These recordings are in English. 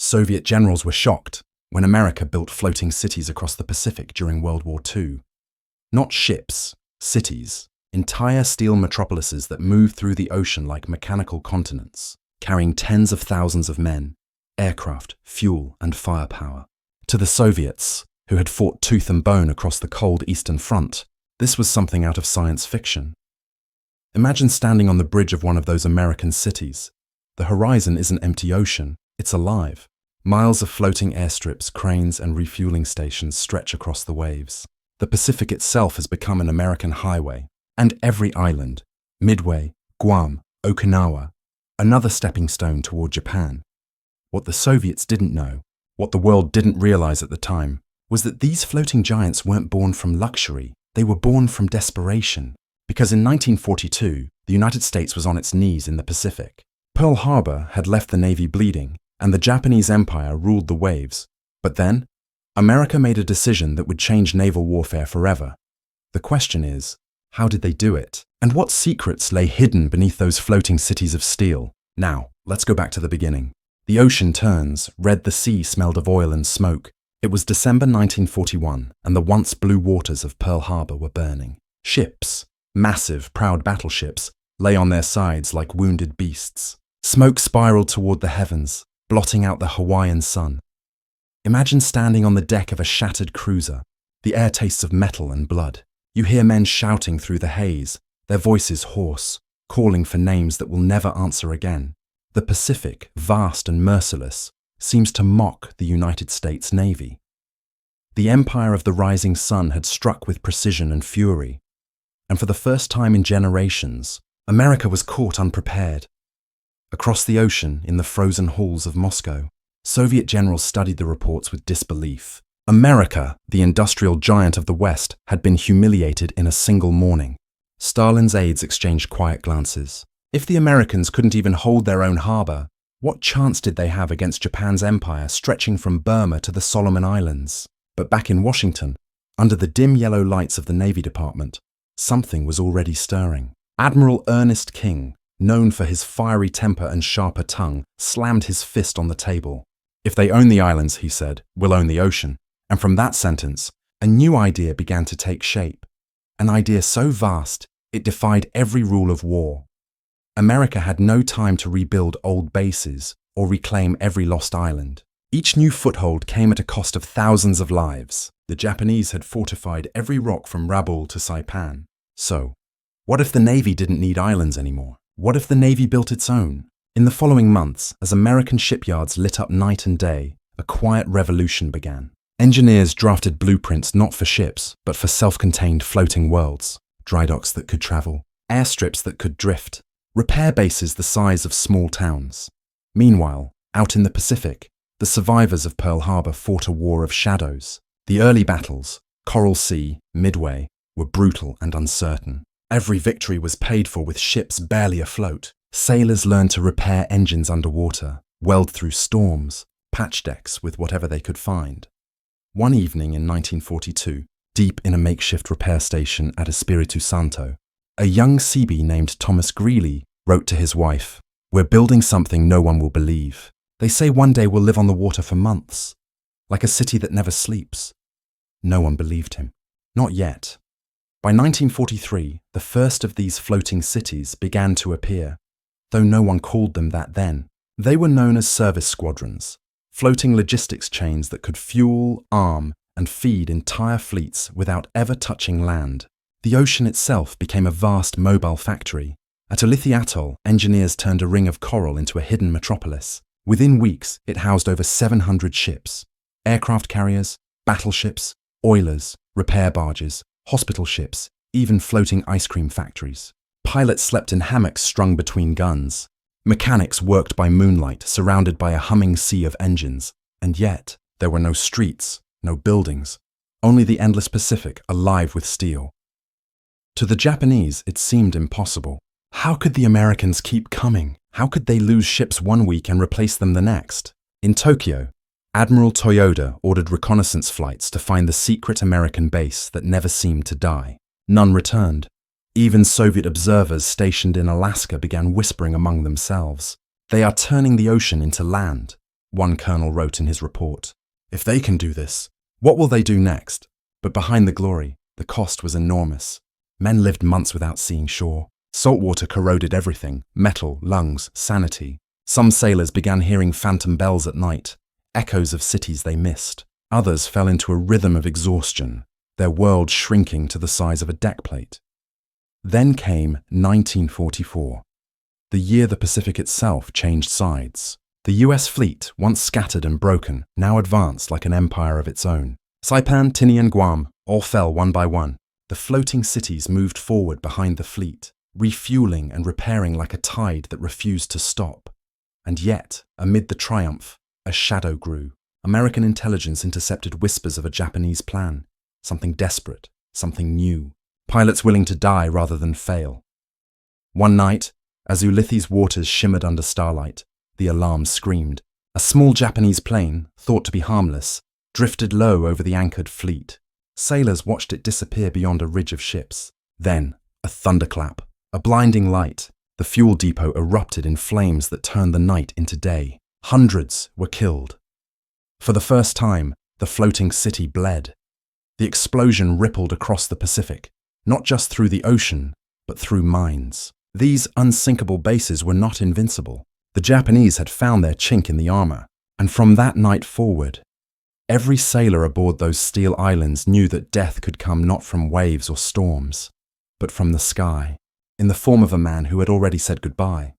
Soviet generals were shocked when America built floating cities across the Pacific during World War II. Not ships, cities, entire steel metropolises that moved through the ocean like mechanical continents, carrying tens of thousands of men, aircraft, fuel, and firepower. To the Soviets, who had fought tooth and bone across the cold Eastern Front, this was something out of science fiction. Imagine standing on the bridge of one of those American cities. The horizon is an empty ocean, it's alive. Miles of floating airstrips, cranes, and refueling stations stretch across the waves. The Pacific itself has become an American highway, and every island, Midway, Guam, Okinawa, another stepping stone toward Japan. What the Soviets didn't know, what the world didn't realize at the time, was that these floating giants weren't born from luxury, they were born from desperation. Because in 1942, the United States was on its knees in the Pacific. Pearl Harbor had left the Navy bleeding, and the Japanese Empire ruled the waves. But then, America made a decision that would change naval warfare forever. The question is, how did they do it? And what secrets lay hidden beneath those floating cities of steel? Now, let's go back to the beginning. The ocean turns, red the sea smelled of oil and smoke. It was December 1941, and the once blue waters of Pearl Harbor were burning. Ships, massive, proud battleships, lay on their sides like wounded beasts. Smoke spiraled toward the heavens, blotting out the Hawaiian sun. Imagine standing on the deck of a shattered cruiser. The air tastes of metal and blood. You hear men shouting through the haze, their voices hoarse, calling for names that will never answer again. The Pacific, vast and merciless, seems to mock the United States Navy. The empire of the rising sun had struck with precision and fury, and for the first time in generations, America was caught unprepared. Across the ocean, in the frozen halls of Moscow, Soviet generals studied the reports with disbelief. America, the industrial giant of the West, had been humiliated in a single morning. Stalin's aides exchanged quiet glances. If the Americans couldn't even hold their own harbor, what chance did they have against Japan's empire stretching from Burma to the Solomon Islands? But back in Washington, under the dim yellow lights of the Navy Department, something was already stirring. Admiral Ernest King, known for his fiery temper and sharper tongue, slammed his fist on the table. If they own the islands, he said, we'll own the ocean. And from that sentence, a new idea began to take shape. An idea so vast, it defied every rule of war. America had no time to rebuild old bases or reclaim every lost island. Each new foothold came at a cost of thousands of lives. The Japanese had fortified every rock from Rabaul to Saipan. So, what if the Navy didn't need islands anymore? What if the Navy built its own? In the following months, as American shipyards lit up night and day, a quiet revolution began. Engineers drafted blueprints not for ships, but for self-contained floating worlds, dry docks that could travel, airstrips that could drift, repair bases the size of small towns. Meanwhile, out in the Pacific, the survivors of Pearl Harbor fought a war of shadows. The early battles, Coral Sea, Midway, were brutal and uncertain. Every victory was paid for with ships barely afloat. Sailors learned to repair engines underwater, weld through storms, patch decks with whatever they could find. One evening in 1942, deep in a makeshift repair station at Espiritu Santo, a young Seabee named Thomas Greeley wrote to his wife, "We're building something no one will believe. They say one day we'll live on the water for months, like a city that never sleeps." No one believed him. Not yet. By 1943, the first of these floating cities began to appear, though no one called them that then. They were known as service squadrons, floating logistics chains that could fuel, arm, and feed entire fleets without ever touching land. The ocean itself became a vast mobile factory. At Ulithi Atoll, engineers turned a ring of coral into a hidden metropolis. Within weeks, it housed over 700 ships, aircraft carriers, battleships, oilers, repair barges, hospital ships, even floating ice cream factories. Pilots slept in hammocks strung between guns. Mechanics worked by moonlight, surrounded by a humming sea of engines. And yet, there were no streets, no buildings, only the endless Pacific alive with steel. To the Japanese, it seemed impossible. How could the Americans keep coming? How could they lose ships one week and replace them the next? In Tokyo, Admiral Toyoda ordered reconnaissance flights to find the secret American base that never seemed to die. None returned. Even Soviet observers stationed in Alaska began whispering among themselves. They are turning the ocean into land. one colonel wrote in his report. If they can do this, what will they do next? But behind the glory, the cost was enormous. Men lived months without seeing shore. Saltwater corroded everything: metal, lungs, sanity. Some sailors began hearing phantom bells at night, echoes of cities they missed. Others fell into a rhythm of exhaustion, their world shrinking to the size of a deck plate. Then came 1944, the year the Pacific itself changed sides. The US fleet, once scattered and broken, now advanced like an empire of its own. Saipan, Tinian, Guam all fell one by one. The floating cities moved forward behind the fleet, refueling and repairing like a tide that refused to stop. And yet, amid the triumph, a shadow grew. American intelligence intercepted whispers of a Japanese plan, something desperate, something new. Pilots willing to die rather than fail. One night, as Ulysses' waters shimmered under starlight, the alarm screamed. A small Japanese plane, thought to be harmless, drifted low over the anchored fleet. Sailors watched it disappear beyond a ridge of ships. Then, a thunderclap, a blinding light. The fuel depot erupted in flames that turned the night into day. Hundreds were killed. For the first time, the floating city bled. The explosion rippled across the Pacific, not just through the ocean, but through mines. These unsinkable bases were not invincible. The Japanese had found their chink in the armor, and from that night forward, every sailor aboard those steel islands knew that death could come not from waves or storms, but from the sky, in the form of a man who had already said goodbye.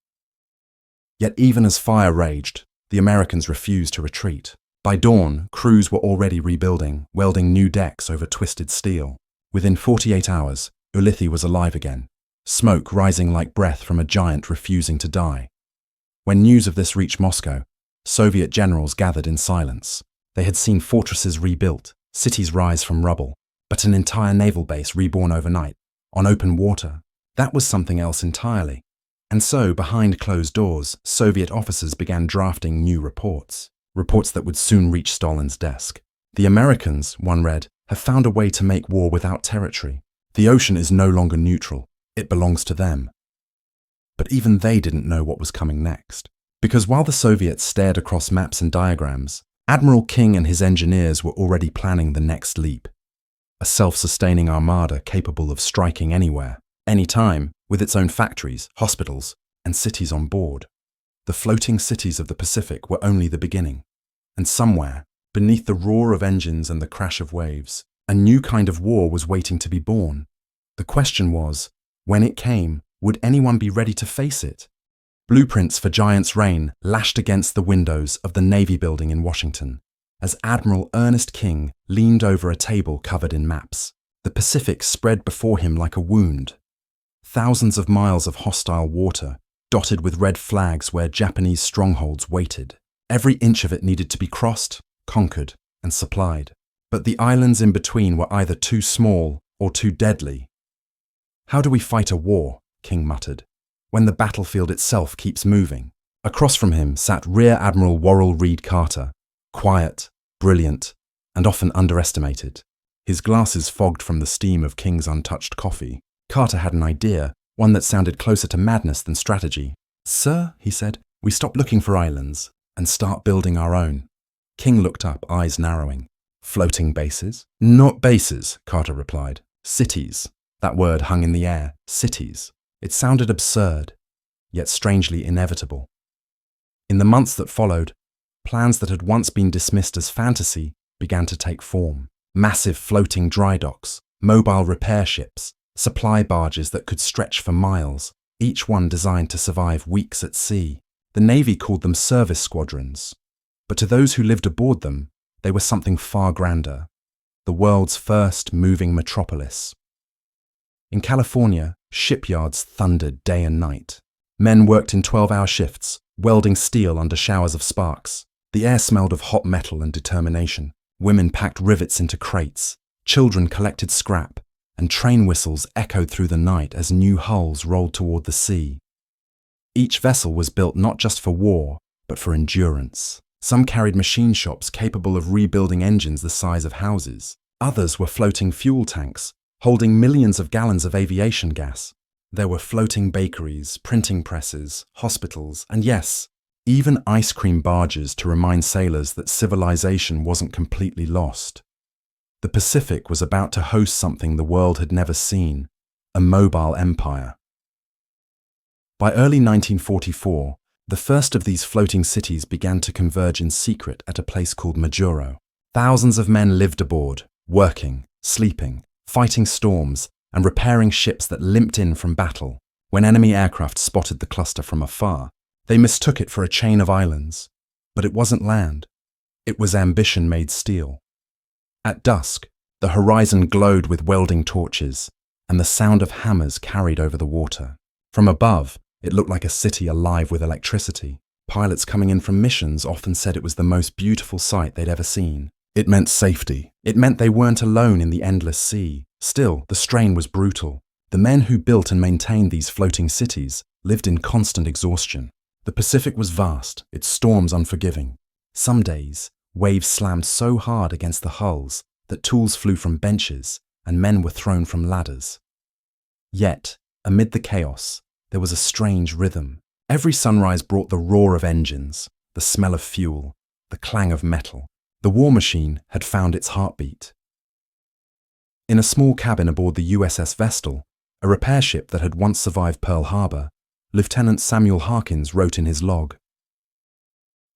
Yet even as fire raged, the Americans refused to retreat. By dawn, crews were already rebuilding, welding new decks over twisted steel. Within 48 hours, Ulysses was alive again, smoke rising like breath from a giant refusing to die. When news of this reached Moscow, Soviet generals gathered in silence. They had seen fortresses rebuilt, cities rise from rubble, but an entire naval base reborn overnight, on open water, that was something else entirely. And so, behind closed doors, Soviet officers began drafting new reports that would soon reach Stalin's desk. The Americans, one read, have found a way to make war without territory. The ocean is no longer neutral. It belongs to them. But even they didn't know what was coming next. Because while the Soviets stared across maps and diagrams, Admiral King and his engineers were already planning the next leap. A self-sustaining armada capable of striking anywhere, anytime, with its own factories, hospitals, and cities on board. The floating cities of the Pacific were only the beginning. And somewhere, beneath the roar of engines and the crash of waves, a new kind of war was waiting to be born. The question was, when it came, would anyone be ready to face it? Blueprints for Giant's Reign lashed against the windows of the Navy building in Washington, as Admiral Ernest King leaned over a table covered in maps. The Pacific spread before him like a wound. Thousands of miles of hostile water, dotted with red flags where Japanese strongholds waited. Every inch of it needed to be crossed, conquered, and supplied. But the islands in between were either too small or too deadly. How do we fight a war, King muttered, when the battlefield itself keeps moving? Across from him sat Rear Admiral Worrell Reed Carter, quiet, brilliant, and often underestimated. His glasses fogged from the steam of King's untouched coffee. Carter had an idea, one that sounded closer to madness than strategy. "Sir," he said, "we stop looking for islands and start building our own." King looked up, eyes narrowing. "Floating bases?" "Not bases," Carter replied. "Cities." That word hung in the air. Cities. It sounded absurd, yet strangely inevitable. In the months that followed, plans that had once been dismissed as fantasy began to take form. Massive floating dry docks, mobile repair ships, supply barges that could stretch for miles, each one designed to survive weeks at sea. The Navy called them service squadrons, but to those who lived aboard them, they were something far grander. The world's first moving metropolis. In California, shipyards thundered day and night. Men worked in 12-hour shifts, welding steel under showers of sparks. The air smelled of hot metal and determination. Women packed rivets into crates. Children collected scrap, and train whistles echoed through the night as new hulls rolled toward the sea. Each vessel was built not just for war, but for endurance. Some carried machine shops capable of rebuilding engines the size of houses. Others were floating fuel tanks, holding millions of gallons of aviation gas. There were floating bakeries, printing presses, hospitals, and yes, even ice cream barges to remind sailors that civilization wasn't completely lost. The Pacific was about to host something the world had never seen, a mobile empire. By early 1944, the first of these floating cities began to converge in secret at a place called Majuro. Thousands of men lived aboard, working, sleeping, fighting storms, and repairing ships that limped in from battle. When enemy aircraft spotted the cluster from afar, they mistook it for a chain of islands. But it wasn't land. It was ambition made steel. At dusk, the horizon glowed with welding torches, and the sound of hammers carried over the water. From above, it looked like a city alive with electricity. Pilots coming in from missions often said it was the most beautiful sight they'd ever seen. It meant safety. It meant they weren't alone in the endless sea. Still, the strain was brutal. The men who built and maintained these floating cities lived in constant exhaustion. The Pacific was vast, its storms unforgiving. Some days, waves slammed so hard against the hulls that tools flew from benches and men were thrown from ladders. Yet, amid the chaos, there was a strange rhythm. Every sunrise brought the roar of engines, the smell of fuel, the clang of metal. The war machine had found its heartbeat. In a small cabin aboard the USS Vestal, a repair ship that had once survived Pearl Harbor, Lieutenant Samuel Harkins wrote in his log,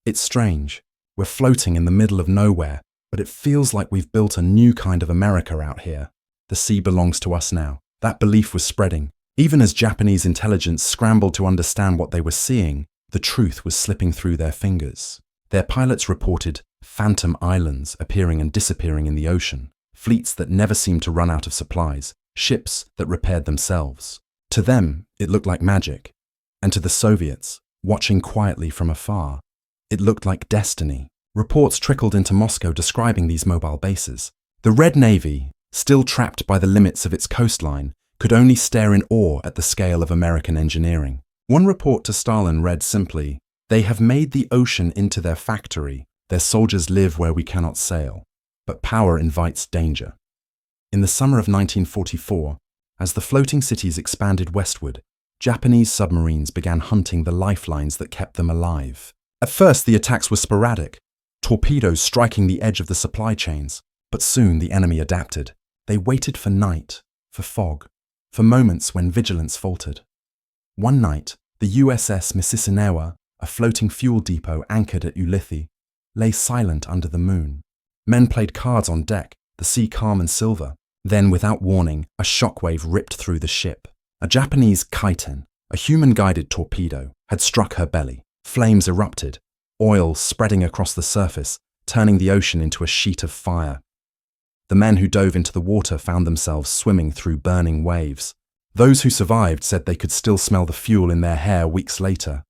"It's strange. We're floating in the middle of nowhere, but it feels like we've built a new kind of America out here. The sea belongs to us now." That belief was spreading. Even as Japanese intelligence scrambled to understand what they were seeing, the truth was slipping through their fingers. Their pilots reported phantom islands appearing and disappearing in the ocean, fleets that never seemed to run out of supplies, ships that repaired themselves. To them, it looked like magic. And to the Soviets, watching quietly from afar, it looked like destiny. Reports trickled into Moscow describing these mobile bases. The Red Navy, still trapped by the limits of its coastline, could only stare in awe at the scale of American engineering. One report to Stalin read simply, "They have made the ocean into their factory. Their soldiers live where we cannot sail. But power invites danger." In the summer of 1944, as the floating cities expanded westward, Japanese submarines began hunting the lifelines that kept them alive. At first, the attacks were sporadic, torpedoes striking the edge of the supply chains, but soon the enemy adapted. They waited for night, for fog, for moments when vigilance faltered. One night, the USS Mississinawa, a floating fuel depot anchored at Ulithi, lay silent under the moon. Men played cards on deck, the sea calm and silver. Then, without warning, a shockwave ripped through the ship. A Japanese kaiten, a human-guided torpedo, had struck her belly. Flames erupted, oil spreading across the surface, turning the ocean into a sheet of fire. The men who dove into the water found themselves swimming through burning waves. Those who survived said they could still smell the fuel in their hair weeks later.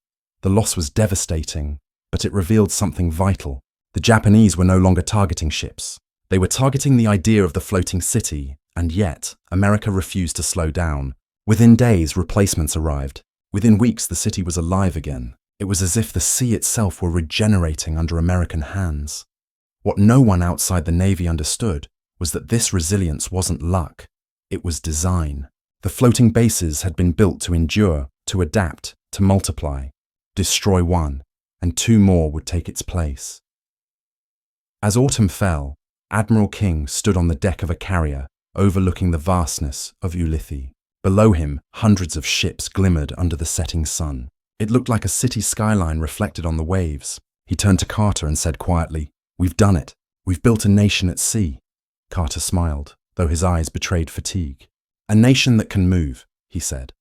The loss was devastating, but it revealed something vital. The Japanese were no longer targeting ships. They were targeting the idea of the floating city, and yet America refused to slow down. Within days, replacements arrived. Within weeks, the city was alive again. It was as if the sea itself were regenerating under American hands. What no one outside the Navy understood was that this resilience wasn't luck, it was design. The floating bases had been built to endure, to adapt, to multiply. Destroy one, and two more would take its place. As autumn fell, Admiral King stood on the deck of a carrier, overlooking the vastness of Ulithi. Below him, hundreds of ships glimmered under the setting sun. It looked like a city skyline reflected on the waves. He turned to Carter and said quietly, "We've done it. We've built a nation at sea." Carter smiled, though his eyes betrayed fatigue. "A nation that can move," he said.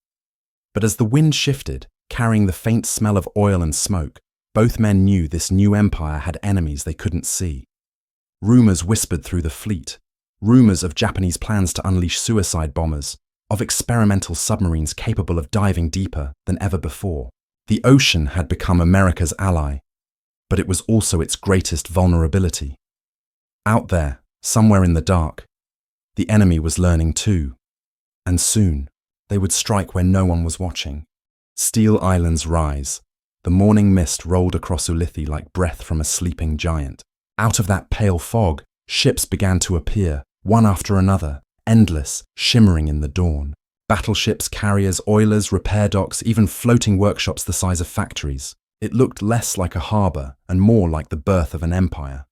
But as the wind shifted, carrying the faint smell of oil and smoke, both men knew this new empire had enemies they couldn't see. Rumors whispered through the fleet, rumors of Japanese plans to unleash suicide bombers, of experimental submarines capable of diving deeper than ever before. The ocean had become America's ally, but it was also its greatest vulnerability. Out there, somewhere in the dark, the enemy was learning too. And soon, they would strike where no one was watching. Steel islands rise. The morning mist rolled across Ulithi like breath from a sleeping giant. Out of that pale fog, ships began to appear, one after another, endless, shimmering in the dawn. Battleships, carriers, oilers, repair docks, even floating workshops the size of factories. It looked less like a harbor and more like the birth of an empire.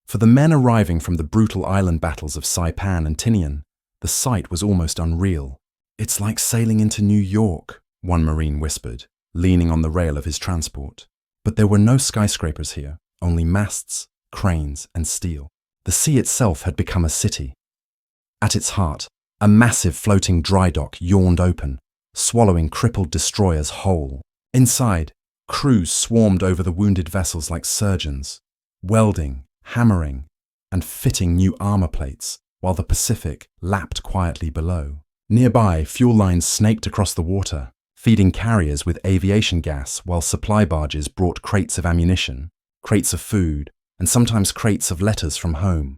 For the men arriving from the brutal island battles of Saipan and Tinian, the sight was almost unreal. "It's like sailing into New York," one Marine whispered, leaning on the rail of his transport. But there were no skyscrapers here, only masts, cranes, and steel. The sea itself had become a city. At its heart, a massive floating dry dock yawned open, swallowing crippled destroyers whole. Inside, crews swarmed over the wounded vessels like surgeons, welding, hammering, and fitting new armor plates, while the Pacific lapped quietly below. Nearby, fuel lines snaked across the water, feeding carriers with aviation gas while supply barges brought crates of ammunition, crates of food, and sometimes crates of letters from home.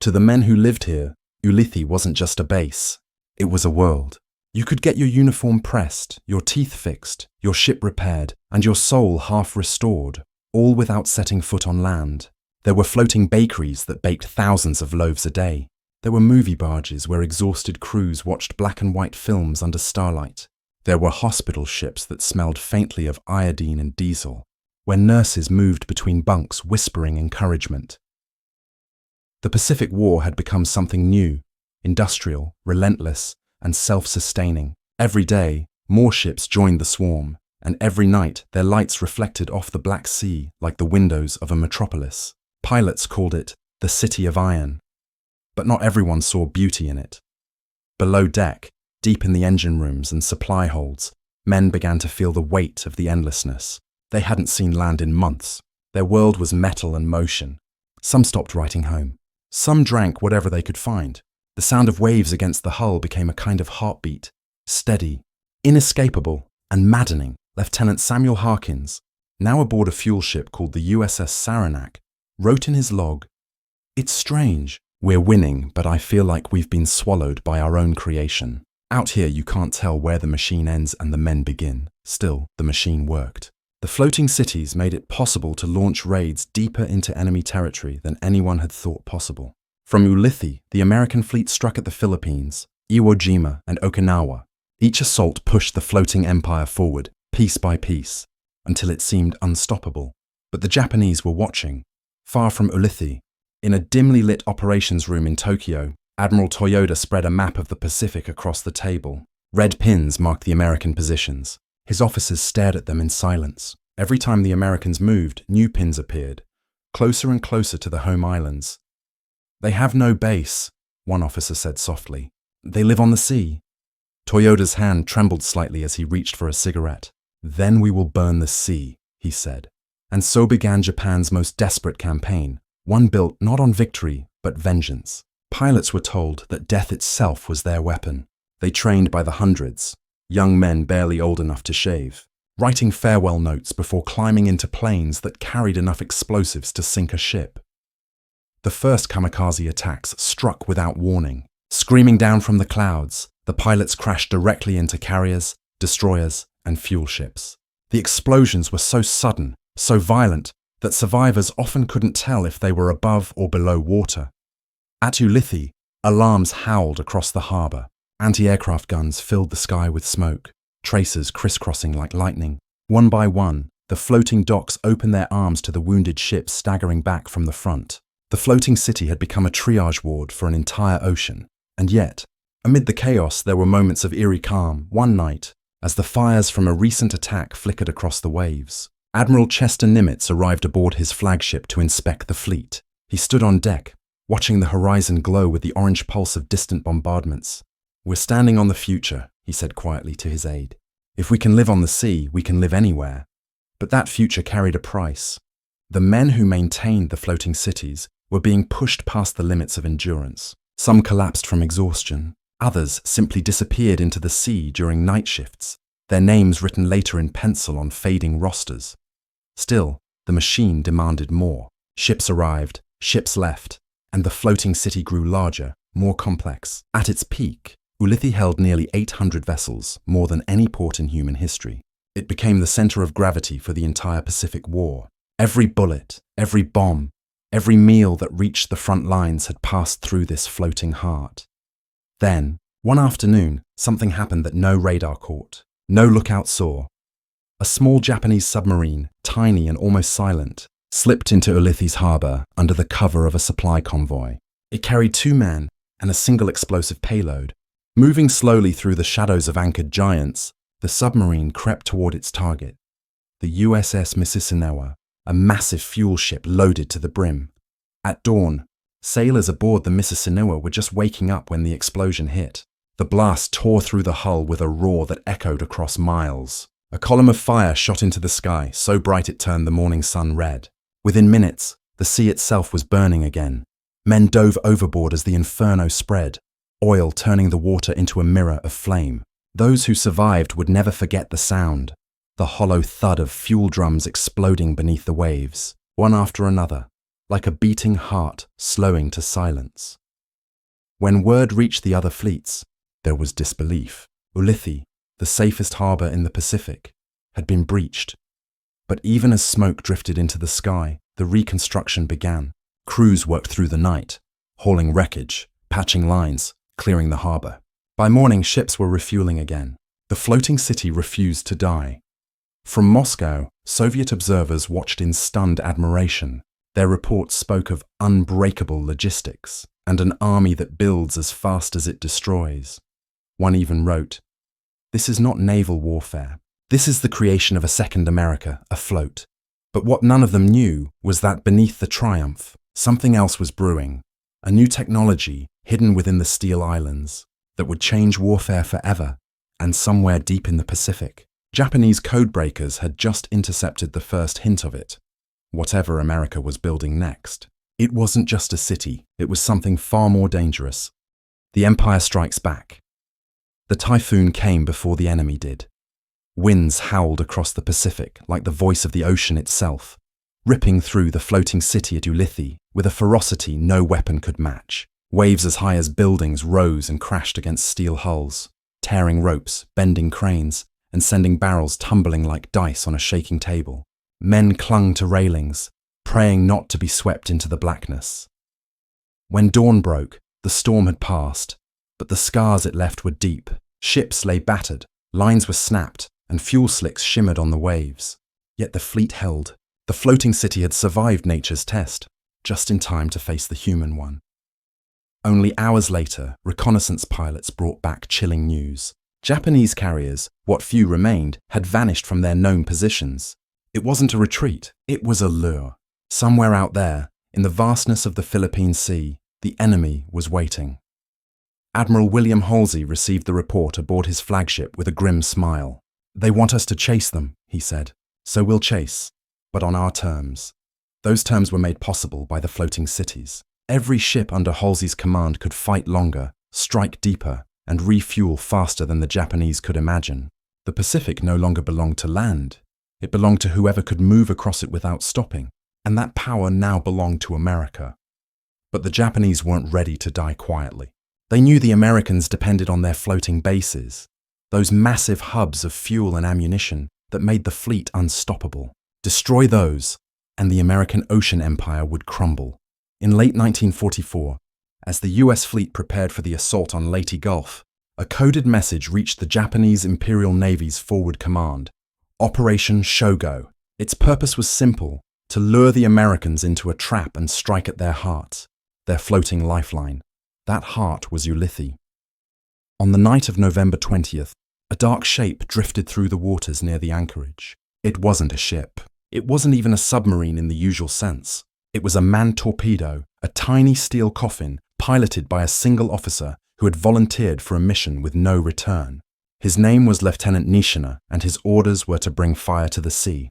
To the men who lived here, Ulithi wasn't just a base. It was a world. You could get your uniform pressed, your teeth fixed, your ship repaired, and your soul half restored, all without setting foot on land. There were floating bakeries that baked thousands of loaves a day. There were movie barges where exhausted crews watched black and white films under starlight. There were hospital ships that smelled faintly of iodine and diesel, where nurses moved between bunks whispering encouragement. The Pacific War had become something new, industrial, relentless, and self-sustaining. Every day, more ships joined the swarm, and every night their lights reflected off the Black Sea like the windows of a metropolis. Pilots called it the City of Iron. But not everyone saw beauty in it. Below deck, deep in the engine rooms and supply holds, men began to feel the weight of the endlessness. They hadn't seen land in months. Their world was metal and motion. Some stopped writing home. Some drank whatever they could find. The sound of waves against the hull became a kind of heartbeat, steady, inescapable, and maddening. Lieutenant Samuel Harkins, now aboard a fuel ship called the USS Saranac, wrote in his log, "It's strange. We're winning, but I feel like we've been swallowed by our own creation. Out here you can't tell where the machine ends and the men begin. Still, the machine worked." The floating cities made it possible to launch raids deeper into enemy territory than anyone had thought possible. From Ulithi, the American fleet struck at the Philippines, Iwo Jima, and Okinawa. Each assault pushed the floating empire forward, piece by piece, until it seemed unstoppable. But the Japanese were watching. Far from Ulithi, in a dimly lit operations room in Tokyo, Admiral Toyoda spread a map of the Pacific across the table. Red pins marked the American positions. His officers stared at them in silence. Every time the Americans moved, new pins appeared, closer and closer to the home islands. "They have no base," one officer said softly. "They live on the sea." Toyoda's hand trembled slightly as he reached for a cigarette. "Then we will burn the sea," he said. And so began Japan's most desperate campaign, one built not on victory, but vengeance. Pilots were told that death itself was their weapon. They trained by the hundreds, young men barely old enough to shave, writing farewell notes before climbing into planes that carried enough explosives to sink a ship. The first kamikaze attacks struck without warning. Screaming down from the clouds, the pilots crashed directly into carriers, destroyers, and fuel ships. The explosions were so sudden, so violent, that survivors often couldn't tell if they were above or below water. At Ulithi, alarms howled across the harbour. Anti-aircraft guns filled the sky with smoke, tracers crisscrossing like lightning. One by one, the floating docks opened their arms to the wounded ships staggering back from the front. The floating city had become a triage ward for an entire ocean. And yet, amid the chaos, there were moments of eerie calm. One night, as the fires from a recent attack flickered across the waves, Admiral Chester Nimitz arrived aboard his flagship to inspect the fleet. He stood on deck, watching the horizon glow with the orange pulse of distant bombardments. "We're standing on the future," he said quietly to his aide. "If we can live on the sea, we can live anywhere." But that future carried a price. The men who maintained the floating cities were being pushed past the limits of endurance. Some collapsed from exhaustion. Others simply disappeared into the sea during night shifts, their names written later in pencil on fading rosters. Still, the machine demanded more. Ships arrived, ships left, and the floating city grew larger, more complex. At its peak, Ulithi held nearly 800 vessels, more than any port in human history. It became the center of gravity for the entire Pacific War. Every bullet, every bomb, every meal that reached the front lines had passed through this floating heart. Then, one afternoon, something happened that no radar caught, no lookout saw. A small Japanese submarine, tiny and almost silent, slipped into Ulithi's harbor under the cover of a supply convoy. It carried 2 men and a single explosive payload. Moving slowly through the shadows of anchored giants, the submarine crept toward its target, the USS Mississauga, a massive fuel ship loaded to the brim. At dawn, sailors aboard the Mississauga were just waking up when the explosion hit. The blast tore through the hull with a roar that echoed across miles. A column of fire shot into the sky, so bright it turned the morning sun red. Within minutes, the sea itself was burning again. Men dove overboard as the inferno spread, oil turning the water into a mirror of flame. Those who survived would never forget the sound, the hollow thud of fuel drums exploding beneath the waves, one after another, like a beating heart slowing to silence. When word reached the other fleets, there was disbelief. Ulithi, the safest harbor in the Pacific, had been breached. But even as smoke drifted into the sky, the reconstruction began. Crews worked through the night, hauling wreckage, patching lines, clearing the harbor. By morning, ships were refueling again. The floating city refused to die. From Moscow, Soviet observers watched in stunned admiration. Their reports spoke of unbreakable logistics and an army that builds as fast as it destroys. One even wrote, "This is not naval warfare. This is the creation of a second America afloat." But what none of them knew was that beneath the triumph, something else was brewing, a new technology hidden within the Steel Islands that would change warfare forever. And somewhere deep in the Pacific, Japanese codebreakers had just intercepted the first hint of it. Whatever America was building next, it wasn't just a city, it was something far more dangerous. The Empire Strikes Back. The typhoon came before the enemy did. Winds howled across the Pacific like the voice of the ocean itself, ripping through the floating city at Ulithi with a ferocity no weapon could match. Waves as high as buildings rose and crashed against steel hulls, tearing ropes, bending cranes, and sending barrels tumbling like dice on a shaking table. Men clung to railings, praying not to be swept into the blackness. When dawn broke, the storm had passed, but the scars it left were deep. Ships lay battered, lines were snapped, and fuel slicks shimmered on the waves. Yet the fleet held. The floating city had survived nature's test, just in time to face the human one. Only hours later, reconnaissance pilots brought back chilling news. Japanese carriers, what few remained, had vanished from their known positions. It wasn't a retreat, it was a lure. Somewhere out there, in the vastness of the Philippine Sea, the enemy was waiting. Admiral William Halsey received the report aboard his flagship with a grim smile. "They want us to chase them," he said. "So we'll chase, but on our terms." Those terms were made possible by the floating cities. Every ship under Halsey's command could fight longer, strike deeper, and refuel faster than the Japanese could imagine. The Pacific no longer belonged to land. It belonged to whoever could move across it without stopping, and that power now belonged to America. But the Japanese weren't ready to die quietly. They knew the Americans depended on their floating bases, those massive hubs of fuel and ammunition that made the fleet unstoppable. Destroy those, and the American ocean empire would crumble. In late 1944, as the US fleet prepared for the assault on Leyte Gulf, a coded message reached the Japanese Imperial Navy's forward command, Operation Shogo. Its purpose was simple, to lure the Americans into a trap and strike at their hearts, their floating lifeline. That heart was Ulithi. On the night of November 20th, a dark shape drifted through the waters near the anchorage. It wasn't a ship. It wasn't even a submarine in the usual sense. It was a manned torpedo, a tiny steel coffin piloted by a single officer who had volunteered for a mission with no return. His name was Lieutenant Nishina, and his orders were to bring fire to the sea.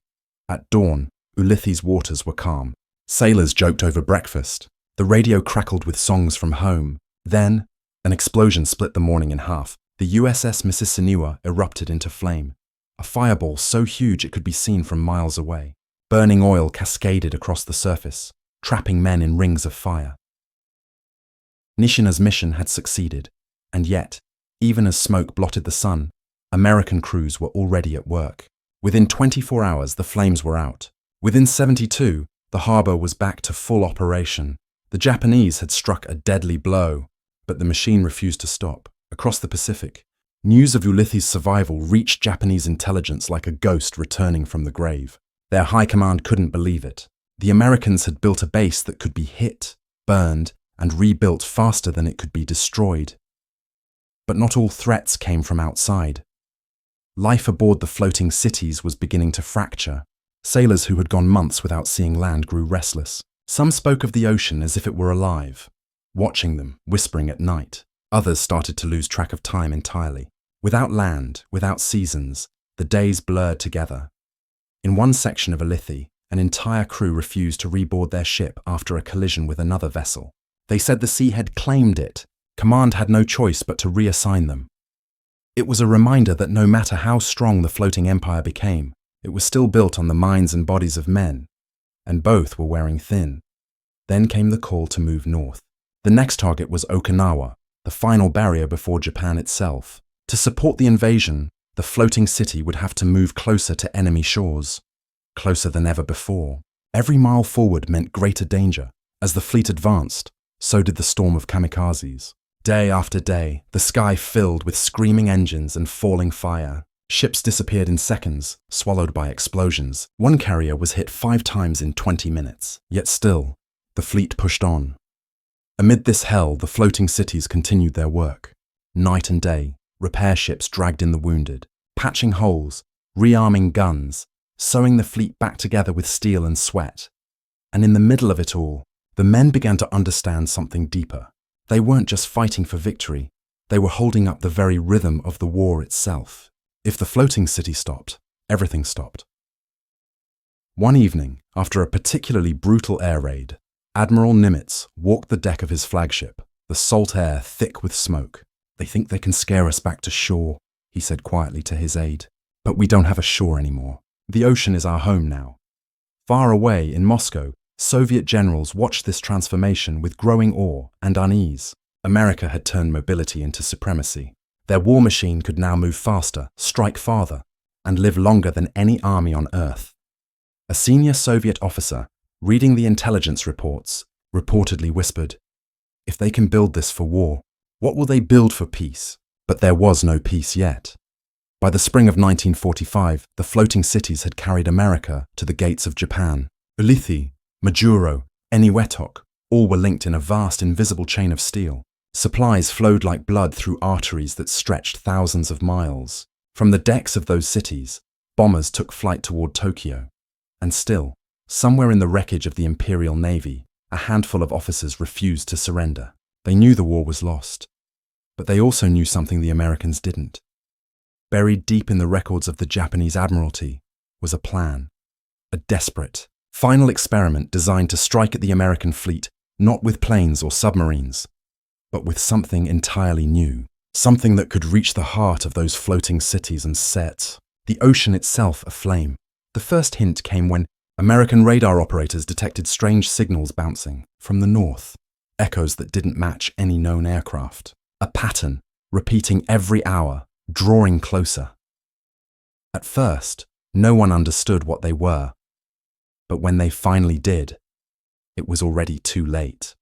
At dawn, Ulithi's waters were calm. Sailors joked over breakfast. The radio crackled with songs from home. Then, an explosion split the morning in half. The USS Mississauga erupted into flame. A fireball so huge it could be seen from miles away. Burning oil cascaded across the surface, trapping men in rings of fire. Nishina's mission had succeeded, and yet, even as smoke blotted the sun, American crews were already at work. Within 24 hours, the flames were out. Within 72, the harbor was back to full operation. The Japanese had struck a deadly blow, but the machine refused to stop. Across the Pacific, News of Ulysses' survival reached Japanese intelligence like a ghost returning from the grave. Their high command couldn't believe it. The Americans had built a base that could be hit, burned, and rebuilt faster than it could be destroyed. But not all threats came from outside. Life aboard the floating cities was beginning to fracture. Sailors who had gone months without seeing land grew restless. Some spoke of the ocean as if it were alive, watching them, whispering at night. Others started to lose track of time entirely. Without land, without seasons, the days blurred together. In one section of Ulithi, an entire crew refused to reboard their ship after a collision with another vessel. They said the sea had claimed it. Command had no choice but to reassign them. It was a reminder that no matter how strong the floating empire became, it was still built on the minds and bodies of men, and both were wearing thin. Then came the call to move north. The next target was Okinawa, the final barrier before Japan itself. To support the invasion, the floating city would have to move closer to enemy shores, closer than ever before. Every mile forward meant greater danger. As the fleet advanced, so did the storm of kamikazes. Day after day, the sky filled with screaming engines and falling fire. Ships disappeared in seconds, swallowed by explosions. One carrier was hit 5 times in 20 minutes. Yet still, the fleet pushed on. Amid this hell, the floating cities continued their work. Night and day, repair ships dragged in the wounded, patching holes, rearming guns, sewing the fleet back together with steel and sweat. And in the middle of it all, the men began to understand something deeper. They weren't just fighting for victory, they were holding up the very rhythm of the war itself. If the floating city stopped, everything stopped. One evening, after a particularly brutal air raid, Admiral Nimitz walked the deck of his flagship, the salt air thick with smoke. "They think they can scare us back to shore," he said quietly to his aide. "But we don't have a shore anymore. The ocean is our home now." Far away in Moscow, Soviet generals watched this transformation with growing awe and unease. America had turned mobility into supremacy. Their war machine could now move faster, strike farther, and live longer than any army on Earth. A senior Soviet officer, reading the intelligence reports, reportedly whispered, "If they can build this for war, what will they build for peace?" But there was no peace yet. By the spring of 1945, the floating cities had carried America to the gates of Japan. Ulithi, Majuro, Eniwetok, all were linked in a vast invisible chain of steel. Supplies flowed like blood through arteries that stretched thousands of miles. From the decks of those cities, bombers took flight toward Tokyo. And still, somewhere in the wreckage of the Imperial Navy, a handful of officers refused to surrender. They knew the war was lost. But they also knew something the Americans didn't. Buried deep in the records of the Japanese Admiralty was a plan. A desperate, final experiment designed to strike at the American fleet, not with planes or submarines, but with something entirely new. Something that could reach the heart of those floating cities and set the ocean itself aflame. The first hint came when American radar operators detected strange signals bouncing from the north, echoes that didn't match any known aircraft. A pattern, repeating every hour, drawing closer. At first, no one understood what they were. But when they finally did, it was already too late.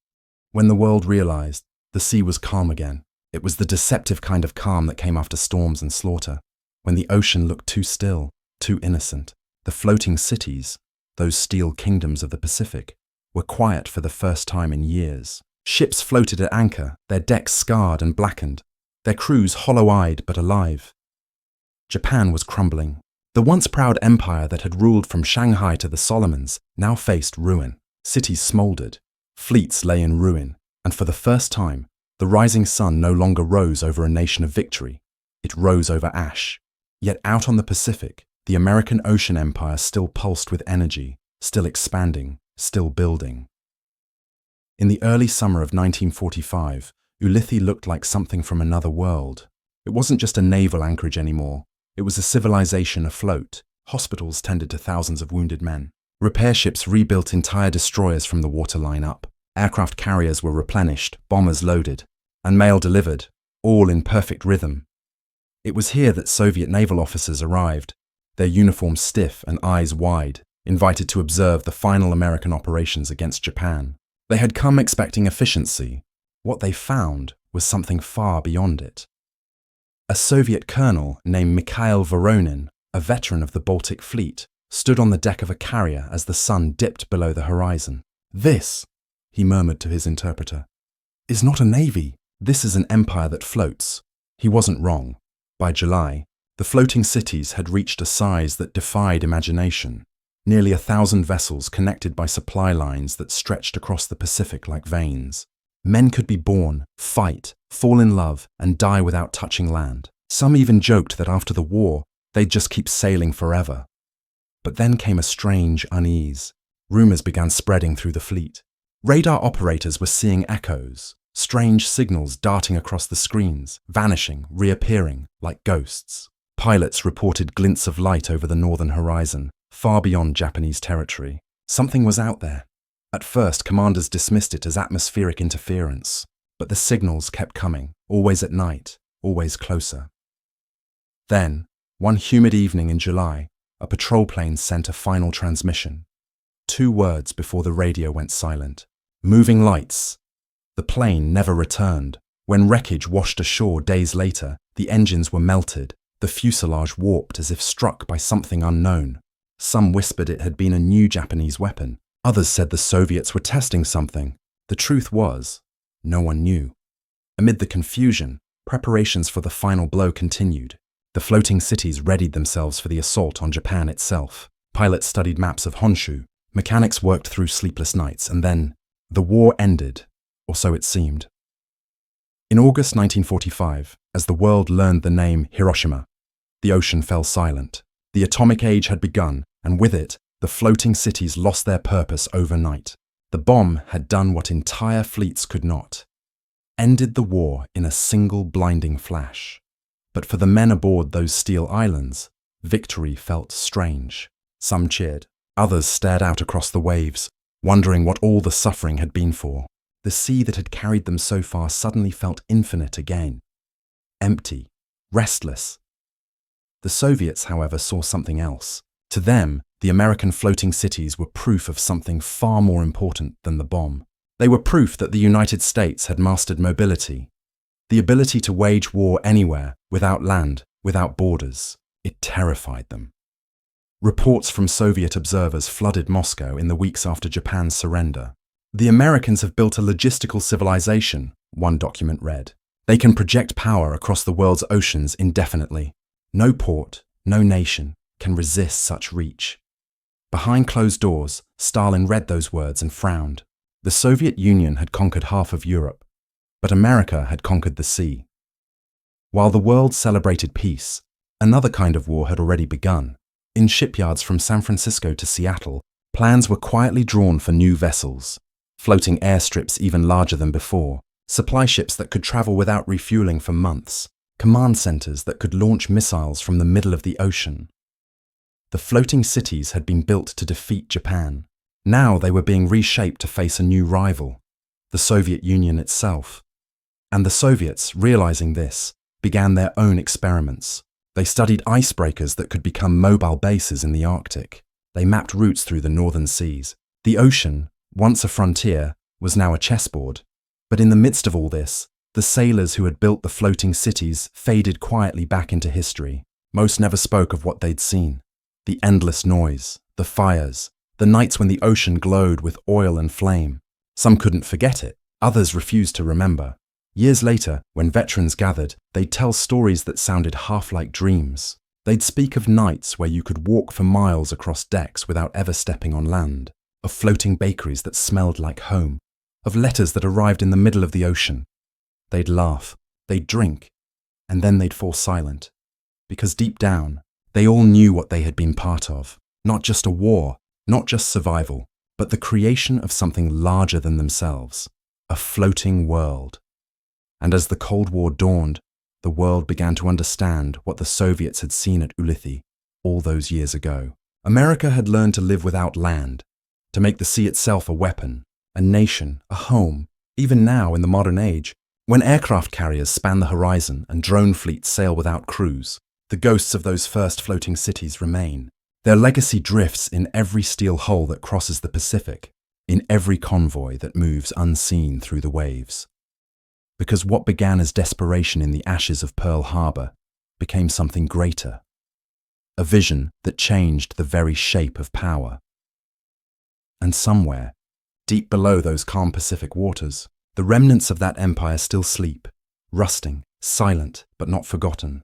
When the world realized, the sea was calm again. It was the deceptive kind of calm that came after storms and slaughter. When the ocean looked too still, too innocent, the floating cities, those steel kingdoms of the Pacific, were quiet for the first time in years. Ships floated at anchor, their decks scarred and blackened, their crews hollow-eyed but alive. Japan was crumbling. The once proud empire that had ruled from Shanghai to the Solomons now faced ruin. Cities smoldered, fleets lay in ruin, and for the first time, the rising sun no longer rose over a nation of victory. It rose over ash. Yet out on the Pacific, the American ocean empire still pulsed with energy, still expanding, still building. In the early summer of 1945, Ulithi looked like something from another world. It wasn't just a naval anchorage anymore. It was a civilization afloat. Hospitals tended to thousands of wounded men. Repair ships rebuilt entire destroyers from the waterline up. Aircraft carriers were replenished, bombers loaded, and mail delivered, all in perfect rhythm. It was here that Soviet naval officers arrived, their uniforms stiff and eyes wide, invited to observe the final American operations against Japan. They had come expecting efficiency. What they found was something far beyond it. A Soviet colonel named Mikhail Voronin, a veteran of the Baltic Fleet, stood on the deck of a carrier as the sun dipped below the horizon. "This," he murmured to his interpreter, "is not a navy. This is an empire that floats." He wasn't wrong. By July, the floating cities had reached a size that defied imagination. Nearly 1,000 vessels connected by supply lines that stretched across the Pacific like veins. Men could be born, fight, fall in love, and die without touching land. Some even joked that after the war, they'd just keep sailing forever. But then came a strange unease. Rumors began spreading through the fleet. Radar operators were seeing echoes, strange signals darting across the screens, vanishing, reappearing, like ghosts. Pilots reported glints of light over the northern horizon, far beyond Japanese territory. Something was out there. At first, commanders dismissed it as atmospheric interference, but the signals kept coming, always at night, always closer. Then, one humid evening in July, a patrol plane sent a final transmission. 2 words before the radio went silent. "Moving lights." The plane never returned. When wreckage washed ashore days later, the engines were melted, the fuselage warped as if struck by something unknown. Some whispered it had been a new Japanese weapon. Others said the Soviets were testing something. The truth was, no one knew. Amid the confusion, preparations for the final blow continued. The floating cities readied themselves for the assault on Japan itself. Pilots studied maps of Honshu. Mechanics worked through sleepless nights, and then the war ended, or so it seemed. In August 1945, as the world learned the name Hiroshima, the ocean fell silent. The atomic age had begun, and with it, the floating cities lost their purpose overnight. The bomb had done what entire fleets could not, ended the war in a single blinding flash. But for the men aboard those steel islands, victory felt strange. Some cheered, others stared out across the waves, wondering what all the suffering had been for. The sea that had carried them so far suddenly felt infinite again. Empty, restless. The Soviets, however, saw something else. To them, the American floating cities were proof of something far more important than the bomb. They were proof that the United States had mastered mobility, the ability to wage war anywhere, without land, without borders. It terrified them. Reports from Soviet observers flooded Moscow in the weeks after Japan's surrender. "The Americans have built a logistical civilization," one document read. "They can project power across the world's oceans indefinitely. No port, no nation can resist such reach." Behind closed doors, Stalin read those words and frowned. The Soviet Union had conquered half of Europe, but America had conquered the sea. While the world celebrated peace, another kind of war had already begun. In shipyards from San Francisco to Seattle, plans were quietly drawn for new vessels, floating airstrips even larger than before, supply ships that could travel without refueling for months, command centers that could launch missiles from the middle of the ocean. The floating cities had been built to defeat Japan. Now they were being reshaped to face a new rival, the Soviet Union itself. And the Soviets, realizing this, began their own experiments. They studied icebreakers that could become mobile bases in the Arctic. They mapped routes through the northern seas. The ocean, once a frontier, was now a chessboard. But in the midst of all this, the sailors who had built the floating cities faded quietly back into history. Most never spoke of what they'd seen. The endless noise, the fires, the nights when the ocean glowed with oil and flame. Some couldn't forget it. Others refused to remember. Years later, when veterans gathered, they'd tell stories that sounded half like dreams. They'd speak of nights where you could walk for miles across decks without ever stepping on land, of floating bakeries that smelled like home, of letters that arrived in the middle of the ocean. They'd laugh, they'd drink, and then they'd fall silent. Because deep down, they all knew what they had been part of. Not just a war, not just survival, but the creation of something larger than themselves. A floating world. And as the Cold War dawned, the world began to understand what the Soviets had seen at Ulithi all those years ago. America had learned to live without land, to make the sea itself a weapon, a nation, a home. Even now, in the modern age, when aircraft carriers span the horizon and drone fleets sail without crews, the ghosts of those first floating cities remain. Their legacy drifts in every steel hull that crosses the Pacific, in every convoy that moves unseen through the waves. Because what began as desperation in the ashes of Pearl Harbor became something greater, a vision that changed the very shape of power. And somewhere, deep below those calm Pacific waters, the remnants of that empire still sleep, rusting, silent but not forgotten.